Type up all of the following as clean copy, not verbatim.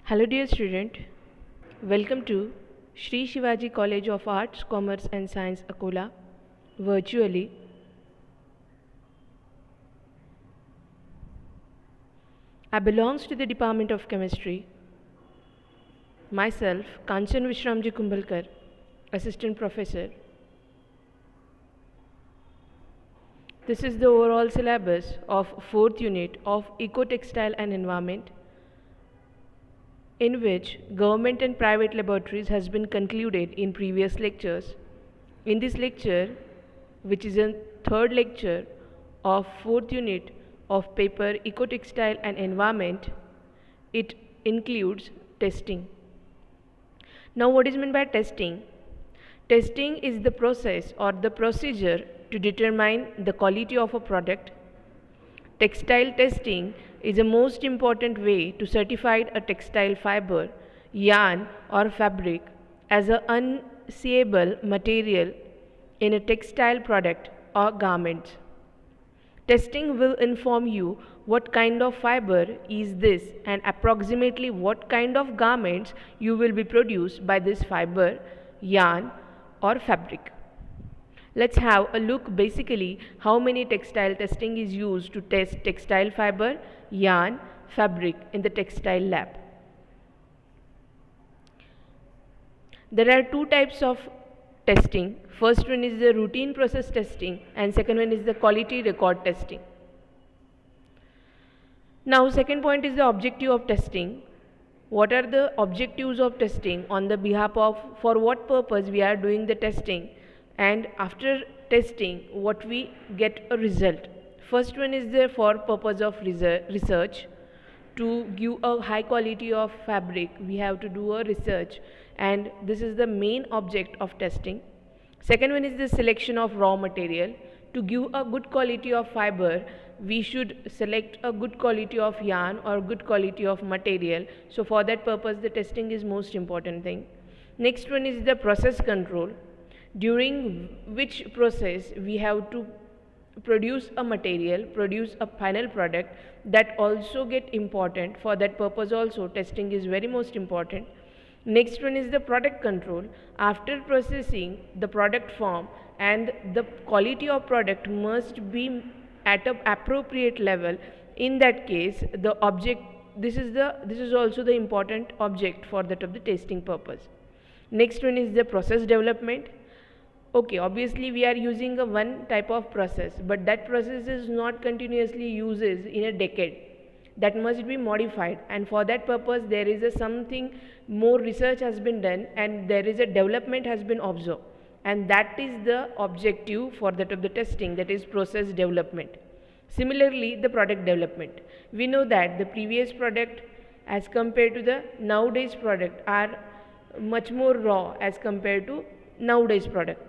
Hello dear student, welcome to Sri Shivaji College of Arts, Commerce and Science, Akola, virtually. I belongs to the Department of Chemistry. Myself, Kanchan Vishramji Kumbhalkar, Assistant Professor. This is the overall syllabus of 4th unit of Eco-Textile and Environment, in which government and private laboratories has been concluded in previous lectures. In this lecture, which is a third lecture of 4th unit of paper Eco-Textile and Environment, it includes testing. Now what is meant by testing? Testing is the process or the procedure to determine the quality of a product. Textile testing is the most important way to certify a textile fiber, yarn or fabric as an unseeable material in a textile product or garments. Testing will inform you what kind of fiber is this and approximately what kind of garments you will be produced by this fiber, yarn or fabric. Let's have a look basically how many textile testing is used to test textile fiber, yarn, fabric in the textile lab. There are two types of testing. First one is the routine process testing and second one is the quality record testing. Now second point is the objective of testing. What are the objectives of testing on the behalf of for what purpose we are doing the testing, and after testing what we get a result. First one is the for purpose of research. To give a high quality of fabric we have to do a research, and this is the main object of testing. Second one is the selection of raw material. To give a good quality of fiber we should select a good quality of yarn or good quality of material, so for that purpose the testing is most important thing. Next one is the process control, during which process we have to produce a material, produce a final product, that also get important. For that purpose also testing is very most important. Next one is the product control. After processing the product form and the quality of product must be at an appropriate level. In that case the object, this is also the important object for that of the testing purpose. Next one is the process development. Okay, obviously we are using a one type of process, but that process is not continuously uses in a decade. That must be modified, and for that purpose there is a something more research has been done and there is a development has been observed, and that is the objective for that of the testing, that is process development. Similarly the product development, we know that the previous product as compared to the nowadays product are much more raw as compared to nowadays product.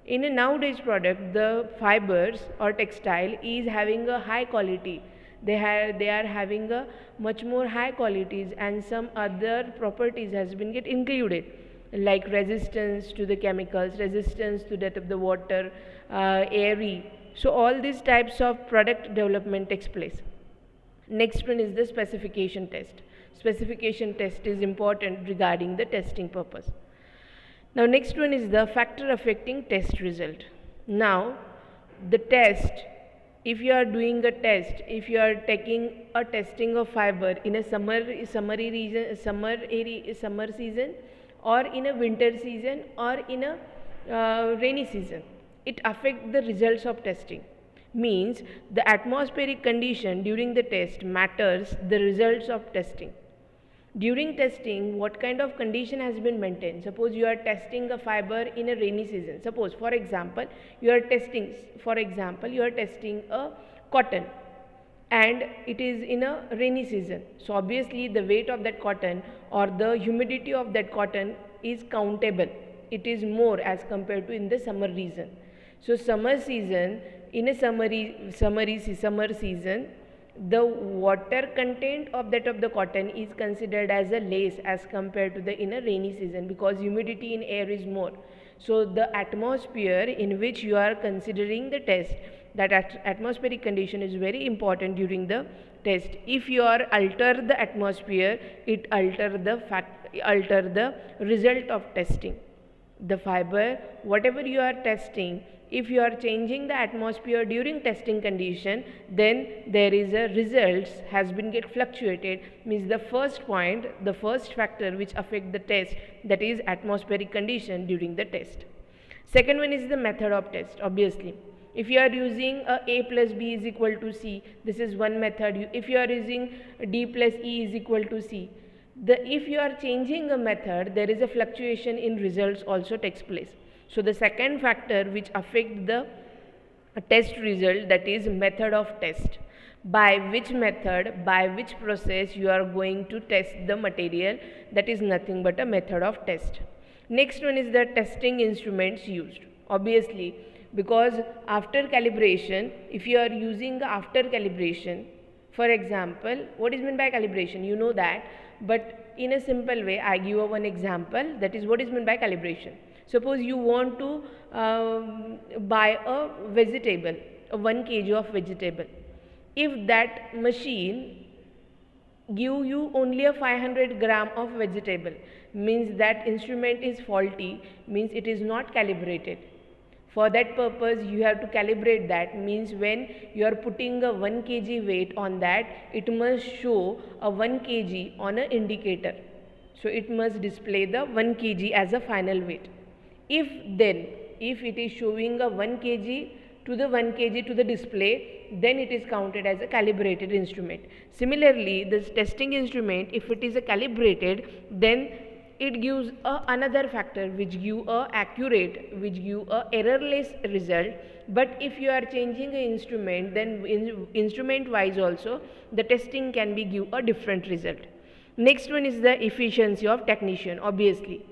In a nowadays product the fibers or textile is having a high quality, they are having a much more high qualities, and some other properties has been get included like resistance to the chemicals, resistance to that of the water, airy. So all these types of product development takes place. Next one is the specification test. Specification test is important regarding the testing purpose. Now next one is the factor affecting test result. Now the test, if you are doing a test, if you are taking a testing of fiber in a summer season or in a winter season or in a rainy season, it affects the results of testing. Means the atmospheric condition during the test matters the results of testing. During testing what kind of condition has been maintained. Suppose you are testing a fiber in a rainy season. Suppose for example you are testing a cotton and it is in a rainy season. So obviously the weight of that cotton or the humidity of that cotton is countable. It is more as compared to in the summer season. So summer season, in a summer season the water content of that of the cotton is considered as a less as compared to the in a rainy season, because humidity in air is more. So the atmosphere in which you are considering the test, that atmospheric condition is very important during the test. If you are alter the atmosphere, it alter the result of testing. The fiber, whatever you are testing, if you are changing the atmosphere during testing condition, then there is a results has been get fluctuated, means the first point, the first factor which affect the test, that is atmospheric condition during the test. Second one is the method of test. Obviously, if you are using a plus b is equal to c, this is one method. If you are using d plus e is equal to c, if you are changing a method, there is a fluctuation in results also takes place. So the second factor which affect the test result, that is method of test. By which method, by which process you are going to test the material, that is nothing but a method of test. Next one is the testing instruments used. Obviously, because after calibration, if you are using after calibration, for example, what is meant by calibration? You know that, but in a simple way, I give you one example, that is what is meant by calibration. Suppose you want to buy a vegetable, a 1 kg of vegetable. If that machine give you only a 500 gram of vegetable, means that instrument is faulty, means it is not calibrated. For that purpose, you have to calibrate that, means when you are putting a 1 kg weight on that, it must show a 1 kg on an indicator. So it must display the 1 kg as a final weight. If it is showing a 1 kg to the 1 kg to the display, then it is counted as a calibrated instrument. Similarly, this testing instrument, if it is a calibrated, then it gives another factor which give a accurate, which give a errorless result. But if you are changing an instrument, then instrument wise also the testing can be give a different result. Next one is the efficiency of technician. Obviously,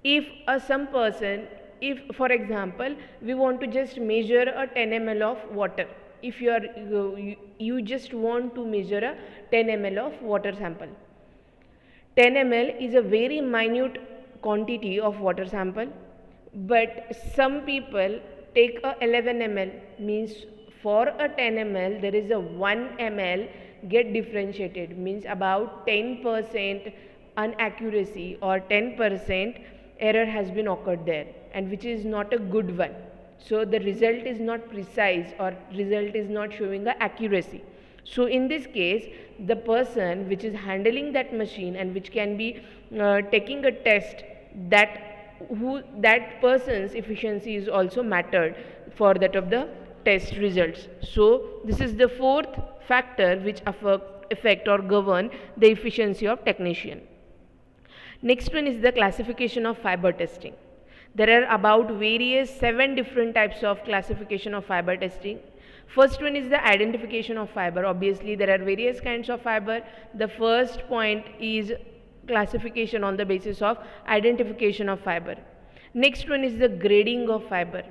if some person, if for example we want to just measure a 10 ml of water, if you just want to measure a 10 ml of water sample, 10 ml is a very minute quantity of water sample, but some people take a 11 ml, means for a 10 ml there is a 1 ml get differentiated, means about 10% inaccuracy or 10% error has been occurred there, and which is not a good one. So the result is not precise, or result is not showing the accuracy. So in this case, the person which is handling that machine and which can be taking a test, that person's efficiency is also mattered for that of the test results. So this is the fourth factor which affect or govern the efficiency of technician. Next one is the classification of fiber testing. There are about 7 different types of classification of fiber testing. First one is the identification of fiber. Obviously, there are various kinds of fiber. The first point is classification on the basis of identification of fiber. Next one is the grading of fiber.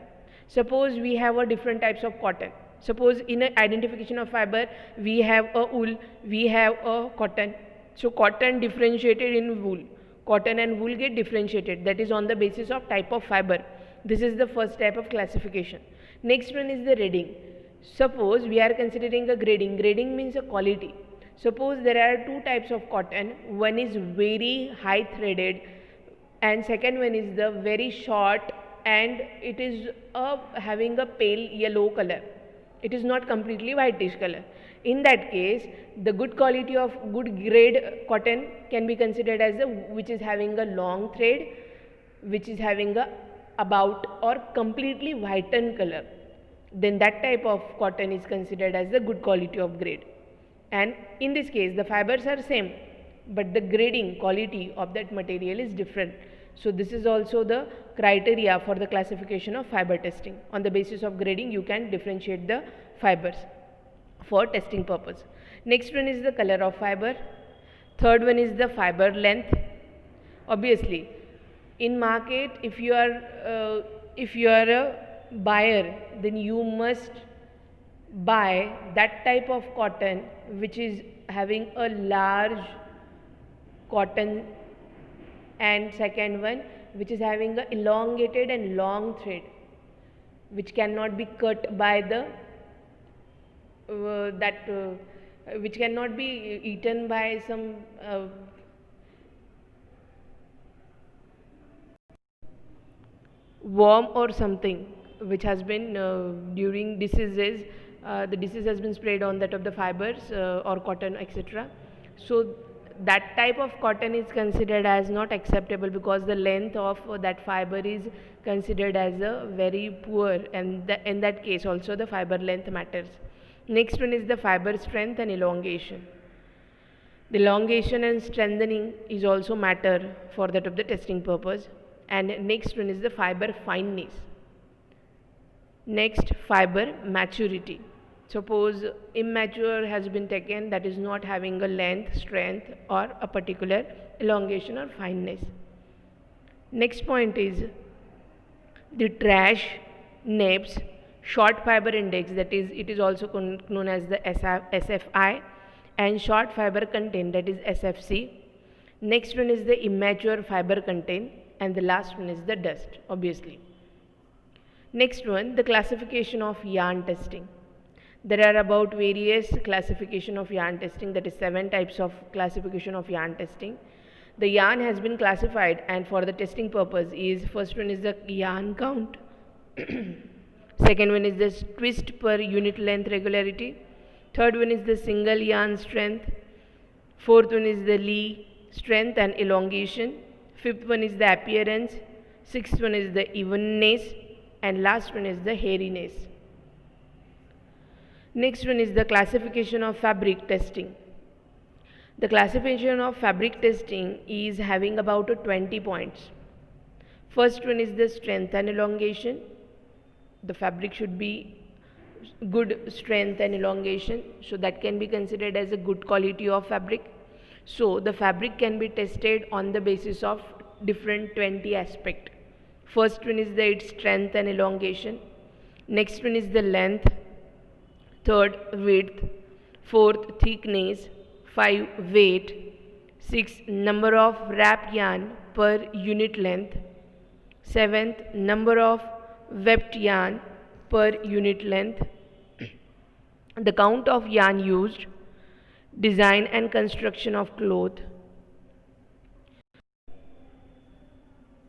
Suppose we have a different types of cotton. Suppose in a identification of fiber, we have a wool, we have a cotton. So cotton differentiated in wool. Cotton and wool get differentiated, that is on the basis of type of fiber. This is the first type of classification. Next one is the grading. Suppose we are considering a grading. Grading means a quality. Suppose there are two types of cotton. One is very high threaded and second one is the very short, and it is having a pale yellow color. It is not completely whitish color. In that case, the good quality of good grade cotton can be considered as which is having a long thread, which is having a about or completely whitened color. Then that type of cotton is considered as the good quality of grade. And in this case, the fibers are same, but the grading quality of that material is different. So this is also the criteria for the classification of fiber testing. On the basis of grading, you can differentiate the fibers for testing purpose. Next one is the color of fiber. Third one is the fiber length. Obviously, in market, if you are a buyer, then you must buy that type of cotton which is having a large cotton, and second one which is having a elongated and long thread which cannot be cut by the which cannot be eaten by some worm or something which has been during diseases, the disease has been sprayed on that of the fibers or cotton, etc. So that type of cotton is considered as not acceptable because the length of that fiber is considered as a very poor, and in that case also the fiber length matters. Next one is the fiber strength and elongation. The elongation and strengthening is also matter for that of the testing purpose. And next one is the fiber fineness. Next, fiber maturity. Suppose immature has been taken, that is not having a length, strength or a particular elongation or fineness. Next point is the trash NAPS short fiber index, that is it is also known as the SFI, and short fiber content, that is SFC. Next one is the immature fiber content, and the last one is the dust, obviously. Next one, the classification of yarn testing. There are about various classification of yarn testing, that is 7 types of classification of yarn testing. The yarn has been classified, and for the testing purpose is, first one is the yarn count, second one is the twist per unit length regularity, third one is the single yarn strength, fourth one is the Lee strength and elongation, fifth one is the appearance, sixth one is the evenness, and last one is the hairiness. Next one is the classification of fabric testing. The classification of fabric testing is having about 20 points. First one is the strength and elongation. The fabric should be good strength and elongation, so that can be considered as a good quality of fabric. So the fabric can be tested on the basis of different 20 aspects. First one is the its strength and elongation. Next one is the length. Third, width. Fourth, thickness. 5, weight. 6, number of wrap yarn per unit length. 7th, number of webbed yarn per unit length. The count of yarn used. Design and construction of cloth.